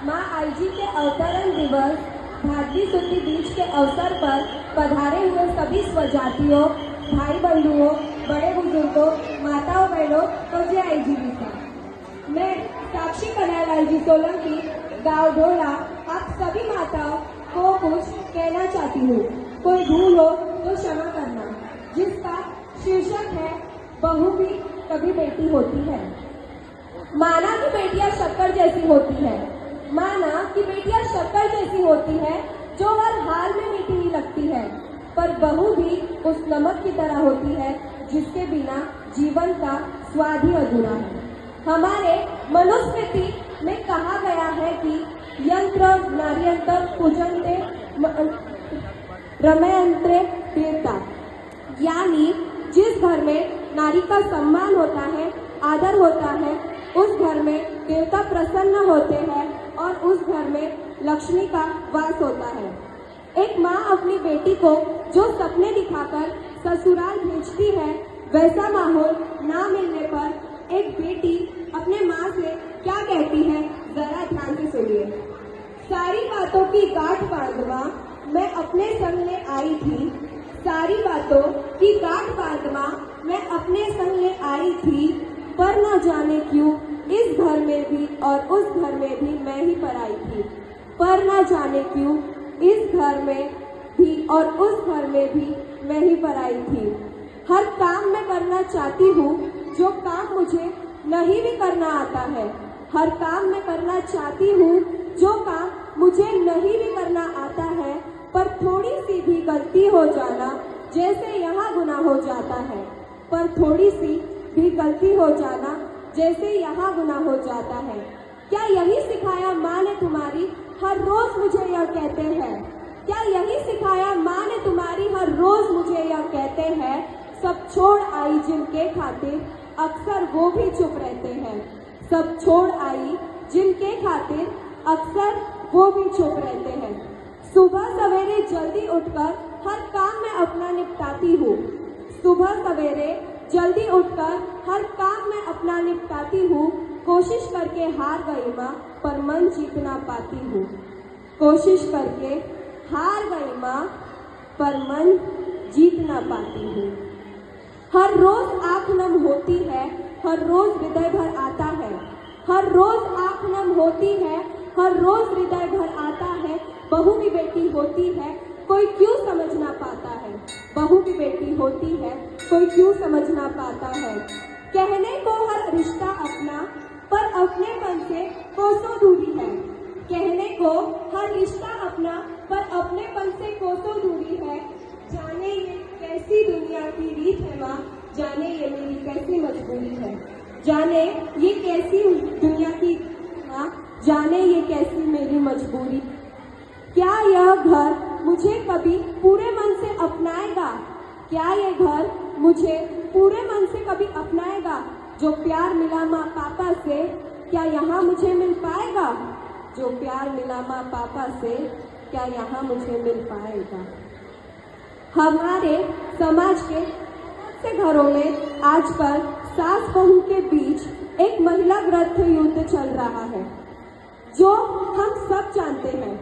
माँ आईजी के अवतरण दिवस भागवी सुत्ती बीज के अवसर पर पधारे हुए सभी स्वजातियों, भाई बंधुओं, बड़े बुजुर्गों, माताओं बहनों को जय आईजी का। मैं साक्षी कन्हैयालाल जी सोलंकी, गांव ढोला, आप सभी माताओं को कुछ कहना चाहती हूँ। कोई भूल हो तो क्षमा करना, जिसका शीर्षक है बहू भी कभी बेटी होती है। माना कि बेटियां शक्कर जैसी होती है, माना कि बेटियां शक्कर जैसी होती है जो हर हाल में मीठी ही लगती है, पर बहू भी उस नमक की तरह होती है जिसके बिना जीवन का स्वाद ही अधूरा है। हमारे मनुस्मृति में कहा गया है कि यंत्र नार्यंत्र पूजन्ते रमयंत्रे देवता, यानी जिस घर में नारी का सम्मान होता है, आदर होता है, उस घर में देवता प्रसन्न होते हैं और उस घर में लक्ष्मी का वास होता है। एक माँ अपनी बेटी को जो सपने दिखाकर ससुराल भेजती है, वैसा माहौल ना मिलने पर एक बेटी अपने माँ से क्या कहती है, जरा ध्यान से सुनिए। सारी बातों की गांठ बांधवा मैं अपने संग ले आई थी, सारी बातों की गांठ बांधवा मैं अपने संग ले आई थी, पर न जाने क्यों इस घर में भी और उस घर में भी मैं ही पराई थी, पर न जाने क्यों इस घर में भी और उस घर में भी मैं ही पराई थी। हर काम मैं करना चाहती हूँ जो काम मुझे नहीं भी करना आता है, हर काम मैं करना चाहती हूँ जो काम मुझे नहीं भी करना आता है, पर थोड़ी सी भी गलती हो जाना जैसे यहाँ गुनाह हो जाता है, पर थोड़ी सी भी गलती हो जाना जैसे यहाँ गुनाह हो जाता है। क्या यही सिखाया माँ ने तुम्हारी, हर रोज मुझे यह कहते हैं, क्या यही सिखाया माँ ने तुम्हारी, हर रोज मुझे यह कहते हैं, सब छोड़ आई जिनके खातिर अक्सर वो भी चुप रहते हैं, सब छोड़ आई जिनके खातिर अक्सर वो भी चुप रहते हैं। सुबह सवेरे जल्दी उठकर हर काम मैं अपना निपटाती हूँ, सुबह सवेरे जल्दी उठकर हर काम मैं अपना निपटाती हूँ, कोशिश करके हार गई माँ पर मन जीत ना पाती हूँ, कोशिश करके हार गई माँ पर मन जीत ना पाती हूँ। हर रोज आँख नम होती है, हर रोज हृदय भर आता है, हर रोज आँख नम होती है, हर रोज हृदय भर आता है, बहू की बेटी होती है कोई क्यों समझ ना पाता है, बहू की बेटी होती है कोई क्यों समझ ना पाता है। कहने को हर रिश्ता अपना पर अपनेपन से कोसों दूरी है, कहने को हर रिश्ता अपना पर अपनेपन से कोसों दूरी है। जाने ये कैसी दुनिया की रीत है माँ, जाने ये मेरी कैसी मजबूरी है, जाने ये कैसी दुनिया की माँ, जाने ये कैसी मेरी मजबूरी। क्या यह घर मुझे कभी पूरे मन से अपनाएगा, क्या ये घर मुझे पूरे मन से कभी अपनाएगा, जो प्यार मिला माँ पापा से क्या यहाँ मुझे मिल पाएगा, जो प्यार मिला माँ पापा से क्या यहाँ मुझे मिल पाएगा। हमारे समाज के बहुत से घरों में आजकल सास बहू के बीच एक महिला ग्रंथ युद्ध चल रहा है, जो हम सब जानते हैं,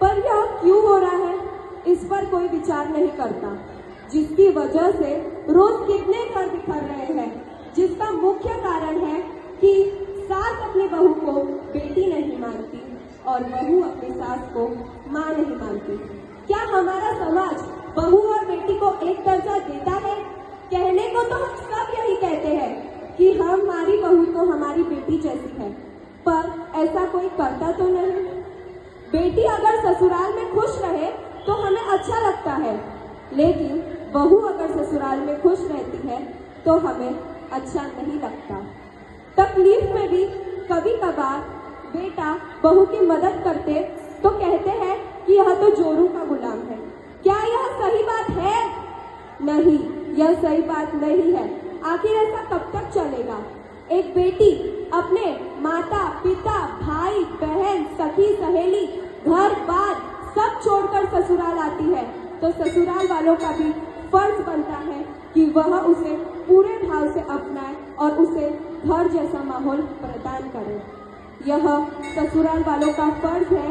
पर यह क्यों हो रहा है इस पर कोई विचार नहीं करता, जिसकी वजह से रोज कितने घर बिखर रहे हैं, जिसका मुख्य कारण है कि सास अपनी बहू को बेटी नहीं मानती और बहू अपनी सास को माँ नहीं मानती। क्या हमारा समाज बहू और बेटी को एक दर्जा देता है? कहने को तो हम सब यही कहते हैं कि हमारी बहू तो हमारी बेटी जैसी है, पर ऐसा कोई करता तो नहीं। बेटी अगर ससुराल में खुश रहे तो हमें अच्छा लगता है, लेकिन बहू अगर ससुराल में खुश रहती है तो हमें अच्छा नहीं लगता। तकलीफ में भी कभी कभार बेटा बहू की मदद करते तो कहते हैं कि यह तो जोरू का गुलाम है। क्या यह सही बात है? नहीं, यह सही बात नहीं है। आखिर ऐसा कब तक चलेगा? एक बेटी अपने माता पिता भाई बहन सखी सहेली घर बार सब छोड़कर ससुराल आती है, तो ससुराल वालों का भी फर्ज बनता है कि वह उसे पूरे भाव से अपनाए और उसे घर जैसा माहौल प्रदान करे। यह ससुराल वालों का फर्ज है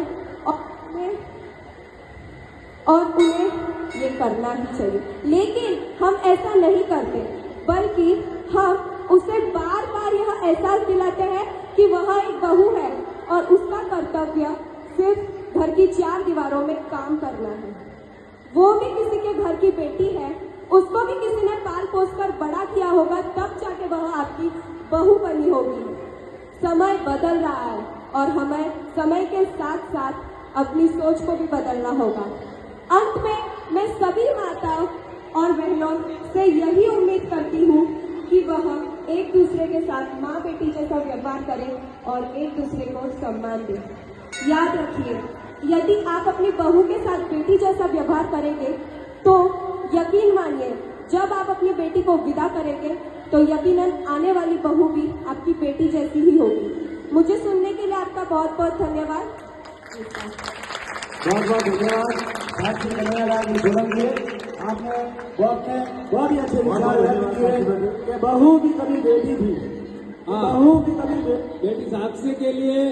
और उन्हें ये करना ही चाहिए। लेकिन हम ऐसा नहीं करते, बल्कि हम उसे बार बार यह एहसास दिलाते हैं कि वह एक बहू है और उसका कर्तव्य सिर्फ घर की 4 दीवारों में काम करना है। वो भी किसी के घर की बेटी है, उसको भी किसी ने पाल पोस कर बड़ा किया होगा, तब जाके वह आपकी बहू बनी होगी। समय बदल रहा है और हमें समय के साथ साथ अपनी सोच को भी बदलना होगा। अंत में मैं सभी माताओं और बहनों से यही उम्मीद करती हूँ कि वह एक दूसरे के साथ माँ बेटी जैसा व्यवहार करें और एक दूसरे को सम्मान दें। याद रखिए, यदि आप अपनी बहू के साथ बेटी जैसा व्यवहार करेंगे तो यकीन मानिए, जब आप अपनी बेटी को विदा करेंगे तो यकीनन आने वाली बहू भी आपकी बेटी जैसी ही होगी। मुझे सुनने के लिए आपका बहुत बहुत धन्यवाद। बहुत बहुत धन्यवाद। आपने बहुत ही अच्छे विचार व्यक्त किए कि बहू भी कभी बेटी थी, बहू भी कभी बेटी साक्षी के लिए